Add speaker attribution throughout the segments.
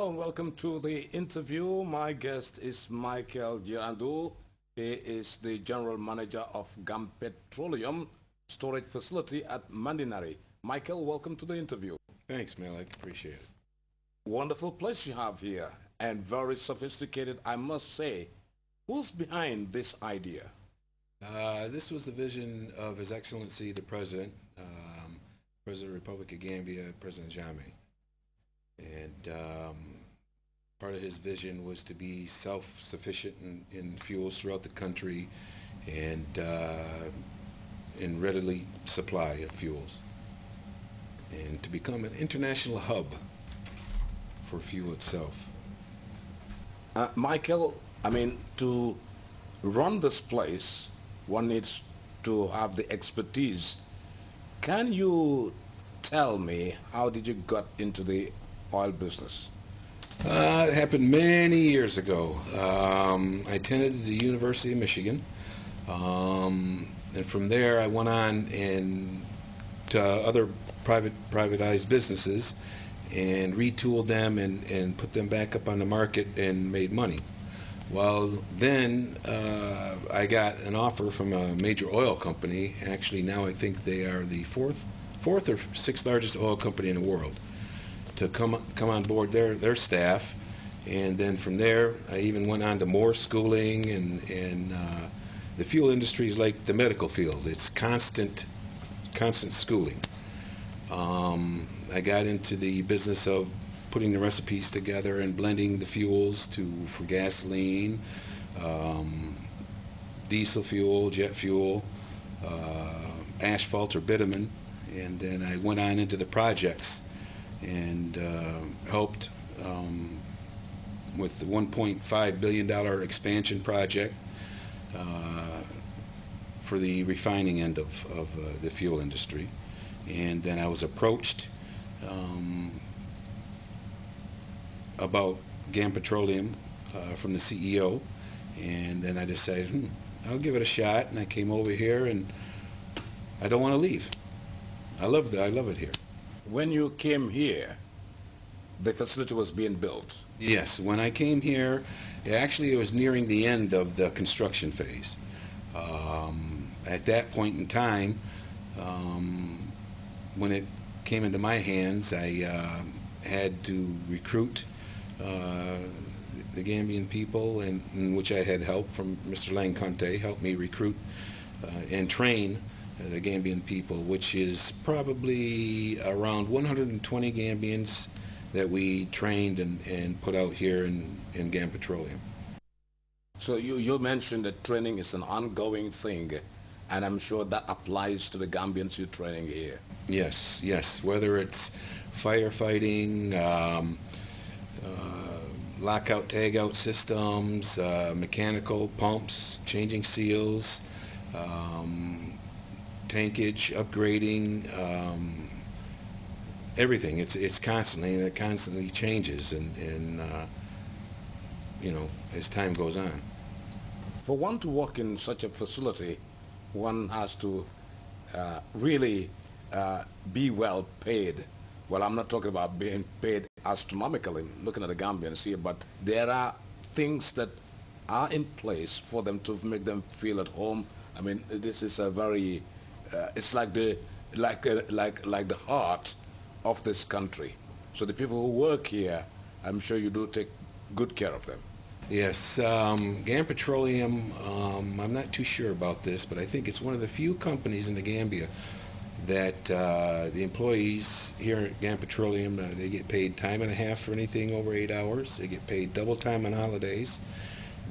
Speaker 1: Hello and welcome to the interview. My guest is Michael Girandu. He is the General Manager of GAM Petroleum Storage Facility at Mandinari. Michael, welcome to the interview.
Speaker 2: Thanks, Malik. Appreciate it.
Speaker 1: Wonderful place you have here and very sophisticated, I must say. Who's behind this idea?
Speaker 2: This was the vision of His Excellency the President, President of the Republic of Gambia, President Jammeh. And part of his vision was to be self-sufficient in fuels throughout the country and in readily supply of fuels, and to become an international hub for fuel itself.
Speaker 1: Michael, I mean, to run this place, one needs to have the expertise. Can you tell me how did you get into the oil business?
Speaker 2: It happened many years ago. I attended the University of Michigan, and from there I went on to other privatized businesses and retooled them and put them back up on the market and made money. Well, then I got an offer from a major oil company. Actually, now I think they are the fourth or sixth largest oil company in the world, to come on board their staff. And then from there I even went on to more schooling, and the fuel industry is like the medical field. It's constant schooling. I got into the business of putting the recipes together and blending the fuels for gasoline, diesel fuel, jet fuel, asphalt or bitumen, and then I went on into the projects and helped with the $1.5 billion expansion project for the refining end of the fuel industry. And then I was approached about GAM Petroleum from the CEO, and then I decided, I'll give it a shot, and I came over here, and I don't want to leave. I love it here.
Speaker 1: When you came here, the facility was being built.
Speaker 2: Yes, when I came here, it was nearing the end of the construction phase. At that point in time, when it came into my hands, I had to recruit the Gambian people, in which I had help from Mr. Lang Conte, helped me recruit and train the Gambian people, which is probably around 120 Gambians that we trained and put out here in GAM Petroleum.
Speaker 1: So you mentioned that training is an ongoing thing, and I'm sure that applies to the Gambians you're training here.
Speaker 2: Yes, yes. Whether it's firefighting, lockout tagout systems, mechanical pumps, changing seals, tankage, upgrading, everything. It's constantly, and it constantly changes, and you know, as time goes on.
Speaker 1: For one to work in such a facility, one has to really be well paid. Well, I'm not talking about being paid astronomically, looking at the Gambians here, but there are things that are in place for them to make them feel at home. I mean, this is a very, it's like the heart of this country. So the people who work here, I'm sure you do take good care of them.
Speaker 2: Yes, GAM Petroleum, I'm not too sure about this, but I think it's one of the few companies in the Gambia that the employees here at GAM Petroleum, they get paid time and a half for anything over 8 hours. They get paid double time on holidays.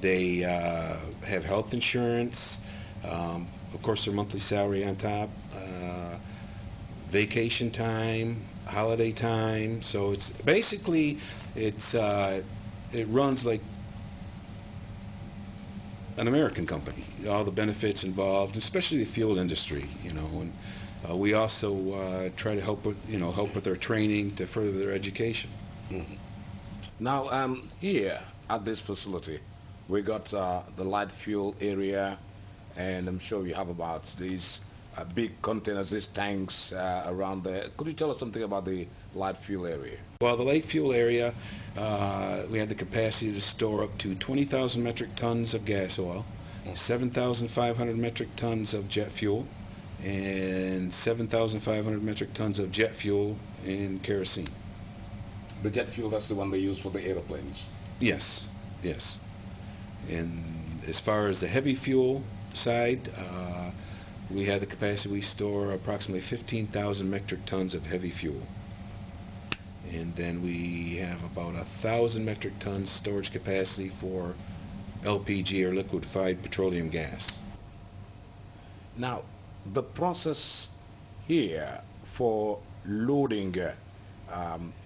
Speaker 2: They have health insurance, of course their monthly salary on top, vacation time, holiday time. So it's basically, it runs like an American company. All the benefits involved, especially the fuel industry, you know. And we also try to help with their training to further their education.
Speaker 1: Mm-hmm. Now, here at this facility, we got the light fuel area, and I'm sure you have about these big containers, these tanks around there. Could you tell us something about the light fuel area?
Speaker 2: Well, the light fuel area, we had the capacity to store up to 20,000 metric tons of gas oil, 7,500 metric tons of jet fuel, and 7,500 metric tons of jet fuel and kerosene.
Speaker 1: The jet fuel, that's the one they use for the aeroplanes?
Speaker 2: Yes, yes. And as far as the heavy fuel side, we had the capacity, we store approximately 15,000 metric tons of heavy fuel. And then we have about 1,000 metric tons storage capacity for LPG, or liquefied petroleum gas.
Speaker 1: Now, the process here for loading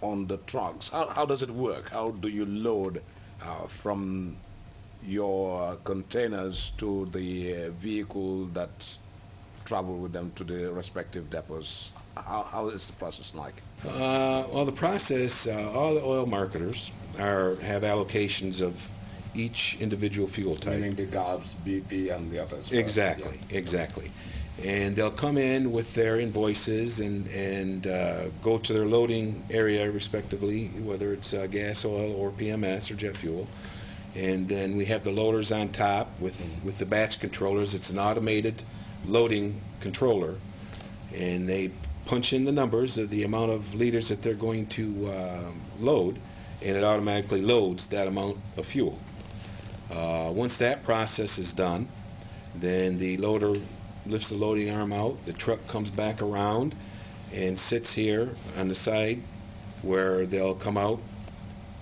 Speaker 1: on the trucks, how does it work? How do you load from your containers to the vehicle that travel with them to the respective depots? How is the process like?
Speaker 2: Well, the process, all the oil marketers have allocations of each individual fuel type.
Speaker 1: Meaning the Gulfs, BP, and the others.
Speaker 2: Exactly, yeah. Exactly. And they'll come in with their invoices and go to their loading area respectively, whether it's gas oil or PMS or jet fuel. And then we have the loaders on top with the batch controllers. It's an automated loading controller, and they punch in the numbers of the amount of liters that they're going to load, and it automatically loads that amount of fuel. Once that process is done, then the loader lifts the loading arm out, the truck comes back around and sits here on the side where they'll come out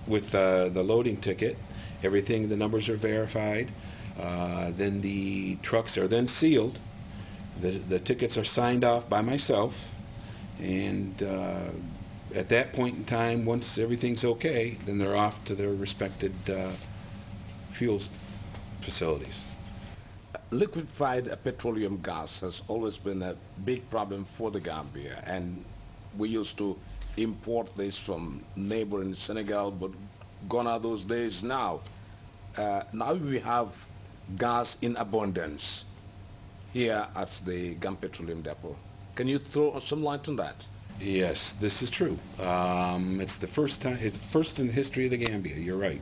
Speaker 2: with the loading ticket. Everything, the numbers are verified. Then the trucks are then sealed. The tickets are signed off by myself, and at that point in time, once everything's okay, then they're off to their respected fuel facilities.
Speaker 1: Liquefied petroleum gas has always been a big problem for the Gambia, and we used to import this from neighboring Senegal, but gone are those days now. Now we have gas in abundance here at the Gam Petroleum Depot. Can you throw some light on that?
Speaker 2: Yes, this is true. It's the first time, it's first in the history of the Gambia. You're right.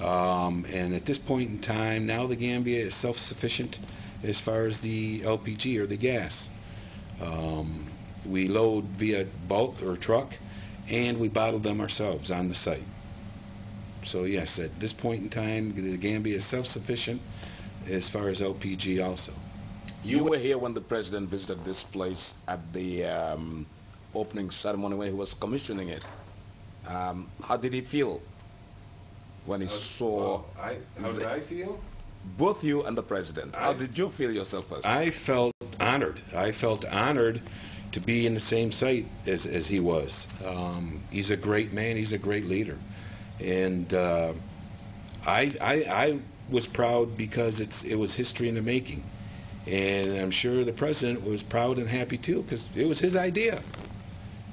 Speaker 2: And at this point in time, now the Gambia is self-sufficient as far as the LPG or the gas. We load via bulk or truck, and we bottle them ourselves on the site. So yes, at this point in time, the Gambia is self-sufficient as far as LPG also.
Speaker 1: You were here when the president visited this place at the opening ceremony when he was commissioning it. How did he feel when he saw...
Speaker 2: How did I feel?
Speaker 1: Both you and the president. How did you feel yourself first?
Speaker 2: I felt honored. I felt honored to be in the same site as he was. He's a great man. He's a great leader. And I was proud because it was history in the making. And I'm sure the president was proud and happy too, because it was his idea.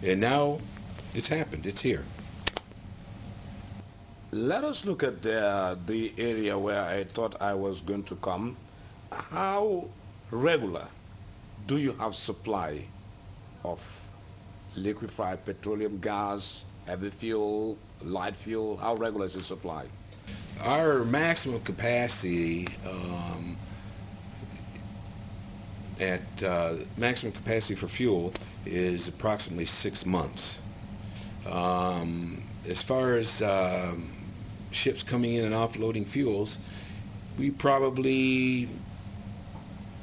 Speaker 2: And now it's happened. It's here.
Speaker 1: Let us look at the area where I thought I was going to come. How regular do you have supply of liquefied petroleum gas, heavy fuel, light fuel? How regular is the supply?
Speaker 2: Our maximum capacity maximum capacity for fuel is approximately 6 months. As far as ships coming in and offloading fuels, we probably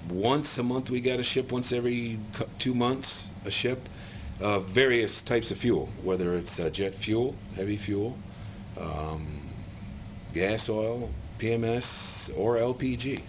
Speaker 2: once a month we got a ship, once every 2 months a ship of various types of fuel, whether it's jet fuel, heavy fuel, gas oil, PMS, or LPG.